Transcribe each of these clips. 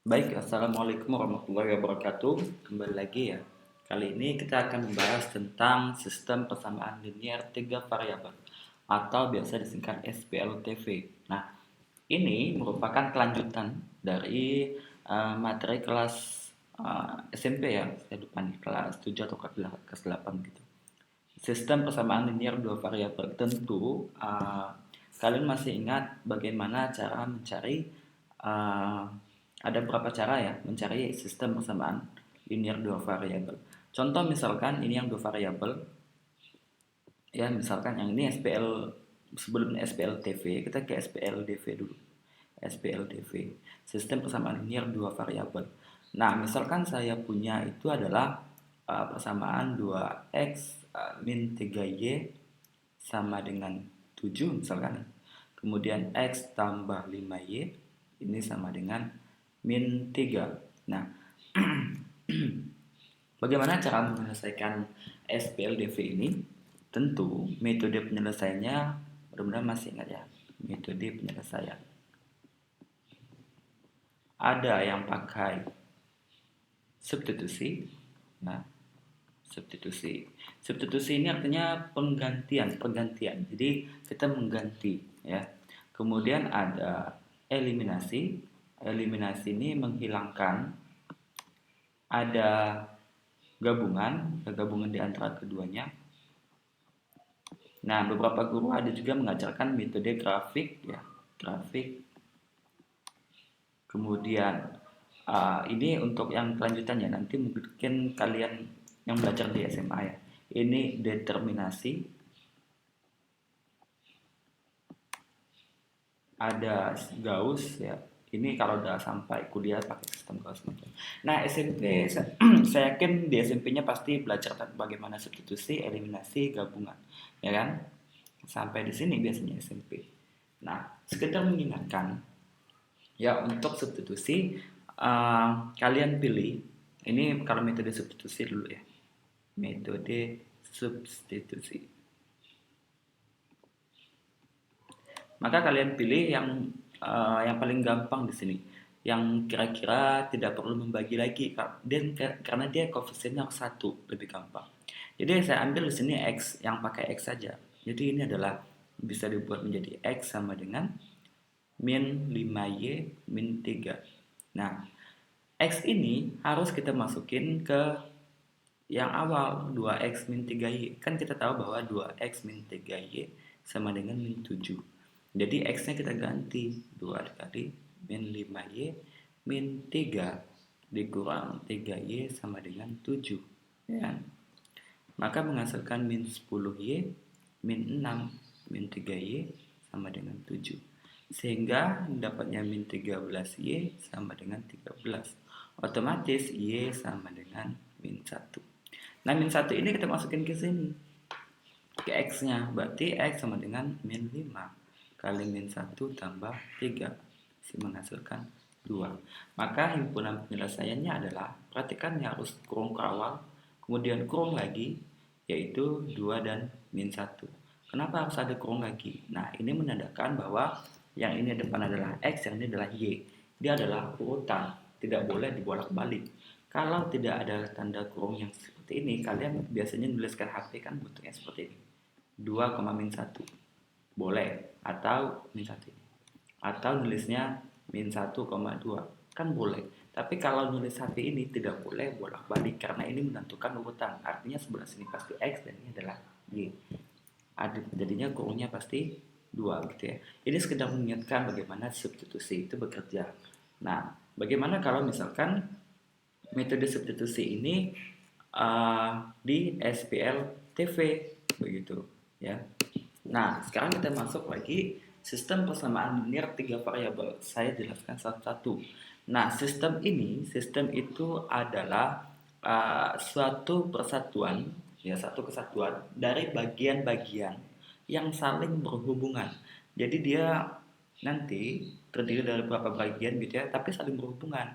Baik, Assalamualaikum warahmatullahi wabarakatuh. Kembali lagi ya. Kali ini kita akan membahas tentang sistem persamaan linear tiga variabel atau biasa disingkat SPLTV. Nah, ini merupakan kelanjutan dari materi kelas SMP ya. Saya lupa nih, kelas 7 atau kelas 8 gitu. Sistem persamaan linear dua variabel. Tentu kalian masih ingat bagaimana cara mencari uh, ada beberapa cara ya mencari sistem persamaan linear dua variabel. Contoh misalkan ini yang dua variabel ya, misalkan yang ini SPL, sebelum SPLTV kita ke SPLDV dulu. SPLDV, sistem persamaan linear dua variabel. Nah, misalkan saya punya itu adalah persamaan 2x min 3y sama dengan 7 misalkan. Kemudian x tambah 5y ini sama dengan min 3. Nah, bagaimana cara menyelesaikan SPLDV ini? Tentu metode penyelesaiannya benar-benar masih ingat ya. Metode penyelesaian. Ada yang pakai substitusi. Nah, substitusi. Substitusi ini artinya pergantian. Jadi kita mengganti ya. Kemudian ada eliminasi. Eliminasi ini menghilangkan, ada gabungan di antara keduanya. Nah, beberapa guru ada juga mengajarkan metode grafik ya, grafik. Kemudian ini untuk yang kelanjutannya nanti mungkin kalian yang belajar di SMA ya. Ini determinasi, ada Gauss ya. Ini kalau udah sampai kuliah pakai sistem Gauss mungkin. Nah, SMP saya yakin di SMP-nya pasti belajar bagaimana substitusi, eliminasi, gabungan, ya kan? Sampai di sini biasanya SMP. Nah, sekedar mengingatkan ya, untuk substitusi kalian pilih ini kalau metode substitusi dulu ya. Metode substitusi. Maka kalian pilih yang paling gampang di sini, yang kira-kira tidak perlu membagi lagi, dan karena dia koefisiennya satu, lebih gampang. Jadi saya ambil di sini x, yang pakai x saja. Jadi ini adalah bisa dibuat menjadi x sama dengan min 5y min 3. Nah, x ini harus kita masukin ke yang awal, 2x min 3y. Kan kita tahu bahwa 2x min 3y sama dengan min 7. Jadi x-nya kita ganti 2 dikali min 5y min 3 dikurang 3y sama dengan 7 ya. Maka menghasilkan min 10y min 6 min 3y sama dengan 7. Sehingga dapatnya min 13y sama dengan 13. Otomatis y sama dengan min 1. Nah, min 1 ini kita masukin ke sini, ke x-nya. Berarti x sama dengan min 5 kali min 1 tambah 3, menghasilkan 2. Maka himpunan penyelesaiannya adalah, perhatikan ya, harus kurung ke awal, kemudian kurung lagi, yaitu 2 dan min 1. Kenapa harus ada kurung lagi? Nah, ini menandakan bahwa yang ini depan adalah x, yang ini adalah y. Dia adalah urutan, tidak boleh dibolak-balik. Kalau tidak ada tanda kurung yang seperti ini, kalian biasanya menuliskan HP kan bentuknya seperti ini, 2, min 1. Boleh, atau min 1 ini. Atau nulisnya min 1,2 kan boleh. Tapi kalau nulis HP ini tidak boleh bolak-balik karena ini menentukan urutan. Artinya sebelah sini pasti x dan ini adalah y. Jadinya kurungnya pasti 2 gitu ya. Ini sekedar mengingatkan bagaimana substitusi itu bekerja. Nah, bagaimana kalau misalkan metode substitusi ini di SPLTV begitu ya. Nah, sekarang kita masuk lagi sistem persamaan linear tiga variabel. Saya jelaskan satu-satu. Nah, sistem itu adalah suatu persatuan, ya, satu kesatuan dari bagian-bagian yang saling berhubungan. Jadi dia nanti terdiri dari beberapa bagian gitu ya, tapi saling berhubungan.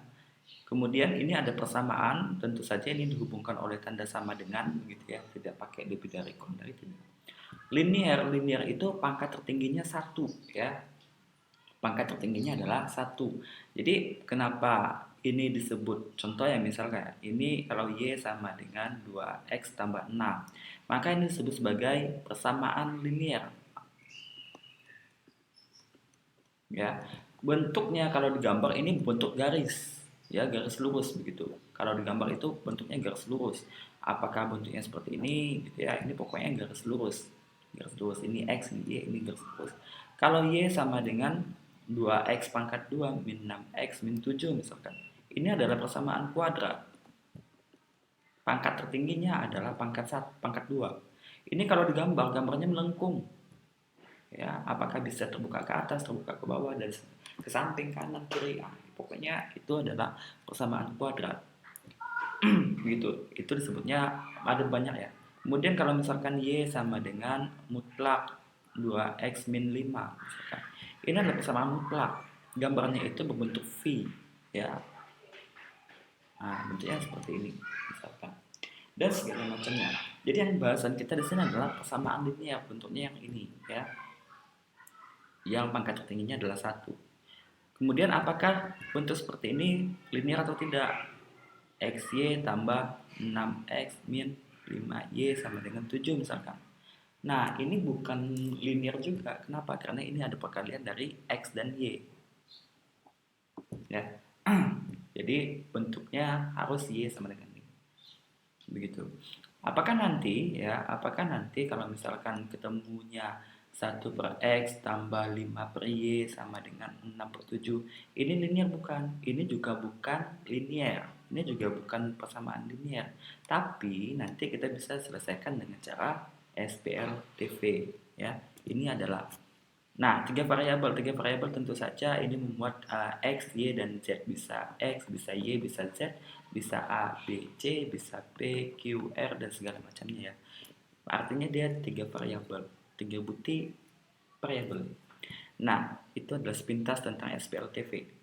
Kemudian ini ada persamaan, tentu saja ini dihubungkan oleh tanda sama dengan gitu ya, tidak pakai lebih dari kurang dari, tidak. Linear itu pangkat tertingginya satu ya. Pangkat tertingginya adalah satu. Jadi kenapa ini disebut contoh ya, misalkan ini kalau Y sama dengan 2X tambah 6, maka ini disebut sebagai persamaan linear. Ya, bentuknya kalau digambar ini bentuk garis, ya garis lurus begitu. Kalau digambar itu bentuknya garis lurus. Apakah bentuknya seperti ini gitu ya, ini pokoknya garis lurus. Garis lurus ini X, ini Y, ini garis lurus. Kalau Y sama dengan 2X pangkat 2 min 6X min 7 misalkan, ini adalah persamaan kuadrat. Pangkat tertingginya adalah pangkat 1, pangkat 2. Ini kalau digambar, gambarnya melengkung, ya apakah bisa terbuka ke atas, terbuka ke bawah, dan ke samping, kanan, kiri, pokoknya itu adalah persamaan kuadrat. Begitu, itu disebutnya ada banyak ya. Kemudian kalau misalkan Y sama dengan mutlak 2X min 5 misalkan, ini adalah persamaan mutlak, gambarnya itu berbentuk V ya. Nah, bentuknya seperti ini misalkan, dan segala macamnya. Jadi yang bahasan kita di sini adalah persamaan linear, bentuknya yang ini ya, yang pangkat tertingginya adalah 1. Kemudian apakah bentuk seperti ini linear atau tidak? XY tambah 6X min 5Y sama dengan 7 misalkan. Nah, ini bukan linear juga. Kenapa? Karena ini ada perkalian dari X dan Y. Ya. Jadi bentuknya harus Y sama dengan ini. Begitu. Apakah nanti kalau misalkan ketemunya 1/X tambah 5/Y sama dengan 6/7, ini linear bukan? Ini juga bukan linear. Ini juga bukan persamaan linear. Tapi nanti kita bisa selesaikan dengan cara SPLTV ya. Ini adalah, nah, tiga variabel tentu saja ini memuat X, Y, dan Z. Bisa X, bisa Y, bisa Z, bisa A, B, C, bisa P, Q, R, dan segala macamnya ya. Artinya dia 3 variabel, 3 bukti variabel. Nah, itu adalah sepintas tentang SPLTV.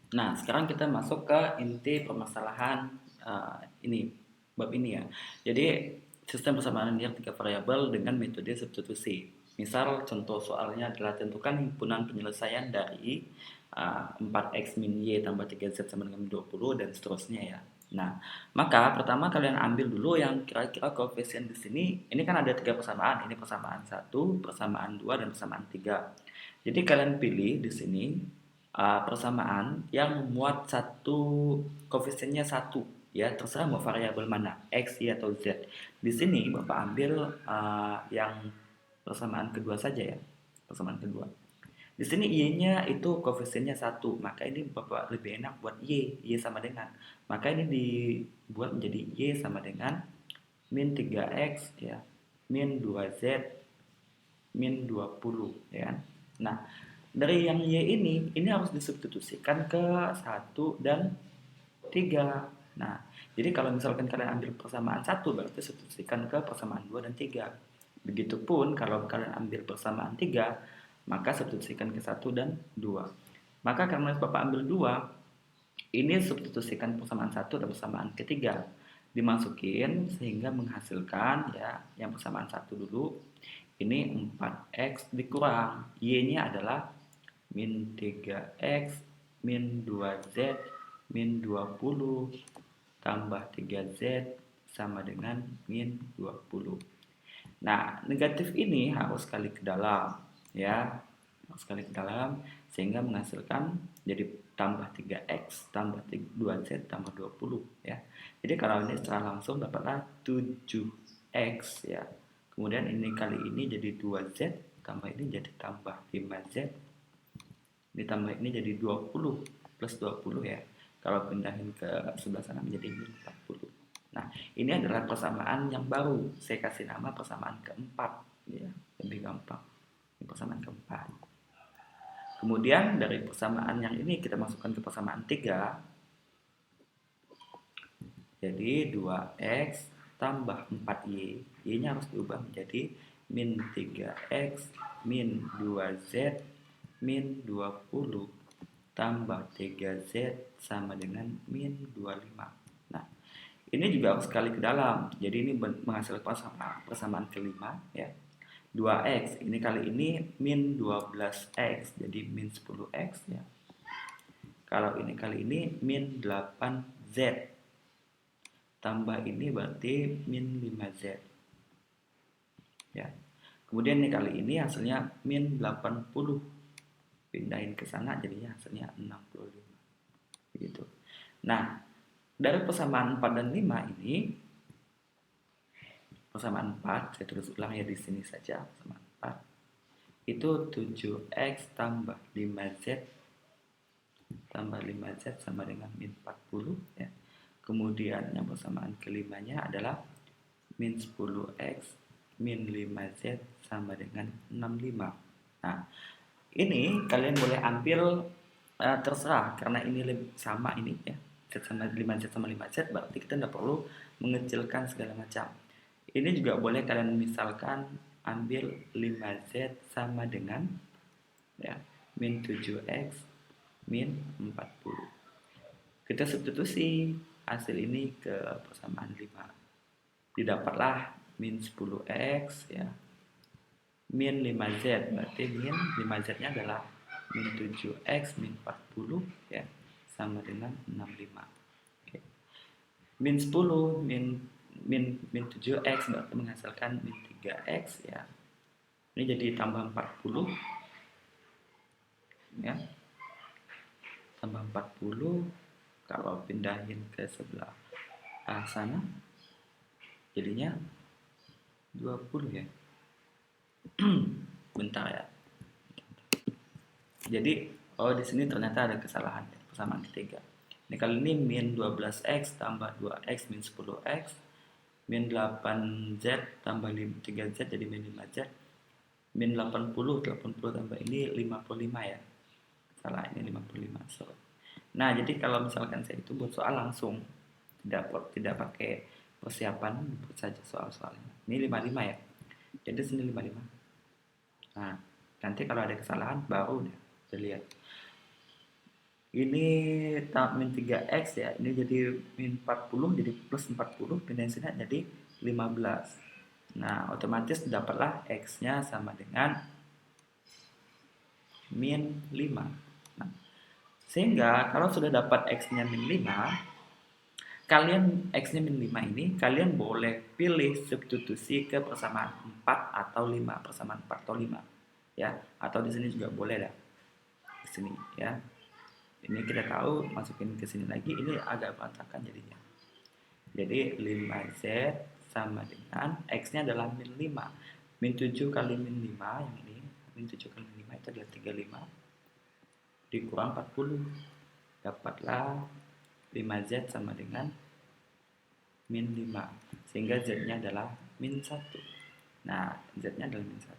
Nah, sekarang kita masuk ke inti permasalahan ini, bab ini ya. Jadi, sistem persamaan linear 3 variabel dengan metode substitusi. Misal contoh soalnya adalah tentukan himpunan penyelesaian dari 4X min Y tambah 3Z sama dengan 20 dan seterusnya ya. Nah, maka pertama kalian ambil dulu yang kira-kira koefisien di sini. Ini kan ada 3 persamaan. Ini persamaan 1, persamaan 2, dan persamaan 3. Jadi kalian pilih di sini persamaan yang memuat satu koefisiennya 1 ya, terserah mau variabel mana, X, Y, atau Z. Di sini Bapak ambil yang persamaan kedua saja ya, persamaan kedua. Di sini Y-nya itu koefisiennya 1, maka ini Bapak lebih enak buat Y sama dengan. Maka ini dibuat menjadi Y sama dengan min 3X ya, min 2Z, min 20 ya. Nah, dari yang Y ini harus disubstitusikan ke 1 dan 3. Nah, jadi kalau misalkan kalian ambil persamaan 1, berarti substitusikan ke persamaan 2 dan 3. Begitupun kalau kalian ambil persamaan 3, maka substitusikan ke 1 dan 2. Maka karena Bapak ambil 2, ini substitusikan persamaan 1 dan persamaan ketiga. Dimasukin sehingga menghasilkan ya, yang persamaan 1 dulu. Ini 4X dikurang Y-nya adalah min 3X min 2Z min 20 tambah 3Z sama dengan min 20. Nah, negatif ini harus kali ke dalam ya, harus kali ke dalam sehingga menghasilkan jadi tambah 3X tambah 2Z tambah 20 ya. Jadi kalau ini secara langsung dapatlah 7X ya. Kemudian ini kali ini jadi 2Z, tambah ini jadi tambah 5Z, ditambah ini jadi 20 plus 20 ya. Kalau pindahin ke sebelah sana menjadi 40. Nah, ini adalah persamaan yang baru. Saya kasih nama persamaan keempat ya, lebih gampang. Ini persamaan keempat. Kemudian dari persamaan yang ini kita masukkan ke persamaan 3. Jadi 2X tambah 4Y, Y-nya harus diubah menjadi min 3X min 2Z min 20 tambah 3Z sama dengan min 25. Nah, ini juga harus kali ke dalam. Jadi ini menghasilkan persamaan kelima ya. 2X, ini kali ini min 12X, jadi min 10X ya. Kalau ini kali ini min 8Z. Tambah ini berarti min 5Z. Ya. Kemudian nih kali ini hasilnya min 80. Pindahin ke sana jadinya hasilnya 65. Begitu. Nah, dari persamaan 4 dan 5 ini, persamaan 4, saya tulis ulang ya di sini saja, persamaan 4, itu 7x tambah 5z tambah 5z sama dengan min 40 ya. Kemudian yang persamaan kelimanya adalah min 10x min 5z sama dengan 65. Nah, ini kalian boleh ambil terserah karena ini lebih sama ini ya. Z sama 5z sama 5z berarti kita tidak perlu mengecilkan segala macam. Ini juga boleh kalian misalkan ambil 5z sama dengan ya min 7x min 40. Kita substitusi hasil ini ke persamaan 5. Didapatlah min 10x ya min 5z, berarti min 5z-nya adalah min 7x min 40 ya sama dengan 65. Oke. Min 10 min 7x berarti menghasilkan min 3x ya. Ini jadi tambah 40 ya. Tambah 40 kalau pindahin ke sebelah sana jadinya 20 ya. Bentar ya. Jadi di sini ternyata ada kesalahan ya, persamaan ketiga. Ini kali ini min 12x tambah 2x min 10x min 8z tambah 3z jadi min 5z min 80 tambah ini 55 ya. Salah, ini 55. Sorry. Nah, jadi kalau misalkan saya itu buat soal langsung tidak pakai persiapan, buat saja soal-soalnya. Ini 55 ya. Jadi sini 55. Nah, nanti kalau ada kesalahan baru udah lihat. Ini min 3x ya, ini jadi min 40 jadi plus 40, pindahin sini jadi 15. Nah, otomatis dapatlah x-nya sama dengan min 5. Nah, sehingga kalau sudah dapat x-nya min 5, kalian x-nya min 5 ini kalian boleh pilih substitusi ke persamaan 4 atau 5, persamaan 4 atau 5 ya, atau di sini juga boleh dah. Di sini ya. Ini kita tahu masukin ke sini lagi ini agak berantakan jadinya. Jadi 5z sama dengan x-nya adalah min 5. Min 7 kali min 5 yang ini, min 7 kali min 5 itu adalah 35 dikurang 40. Dapatlah 5z sama dengan min 5. Sehingga z-nya adalah min 1. Nah, z-nya adalah min 1.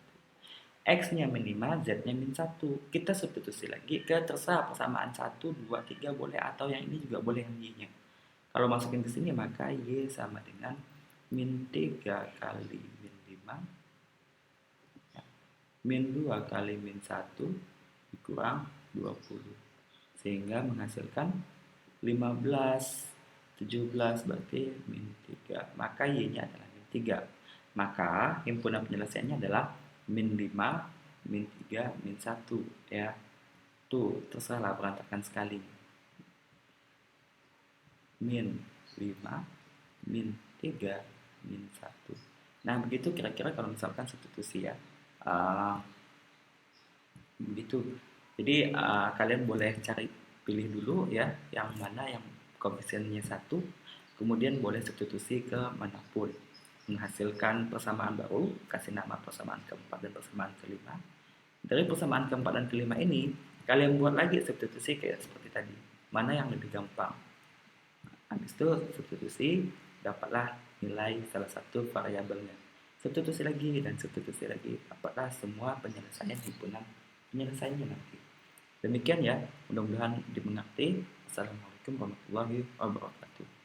X-nya min 5, Z-nya min 1. Kita substitusi lagi ke terserah persamaan 1, 2, 3 boleh, atau yang ini juga boleh yang Y-nya. Kalau masukin ke sini maka Y sama dengan min 3 kali min 5 ya, min 2 kali min 1 dikurang 20. Sehingga menghasilkan 15, 17 berarti min 3. Maka Y-nya adalah min 3. Maka himpunan penyelesaiannya adalah min 5, min 3, min 1 ya. Tuh, terserah berantakan sekali. Min 5, min 3, min 1. Nah, begitu kira-kira kalau misalkan substitusi ya. Begitu. Jadi kalian boleh cari pilih dulu ya yang mana yang koefisiennya 1, kemudian boleh substitusi ke manapun. Menghasilkan persamaan baru, kasih nama persamaan keempat dan persamaan kelima. Dari persamaan keempat dan kelima ini, kalian buat lagi substitusi kayak seperti tadi. Mana yang lebih gampang? Habis itu substitusi, dapatlah nilai salah satu variabelnya. Substitusi lagi dan substitusi lagi, dapatlah semua penyelesaian himpunan penyelesaiannya nanti. Demikian ya, mudah-mudahan dimengerti. Assalamualaikum warahmatullahi wabarakatuh.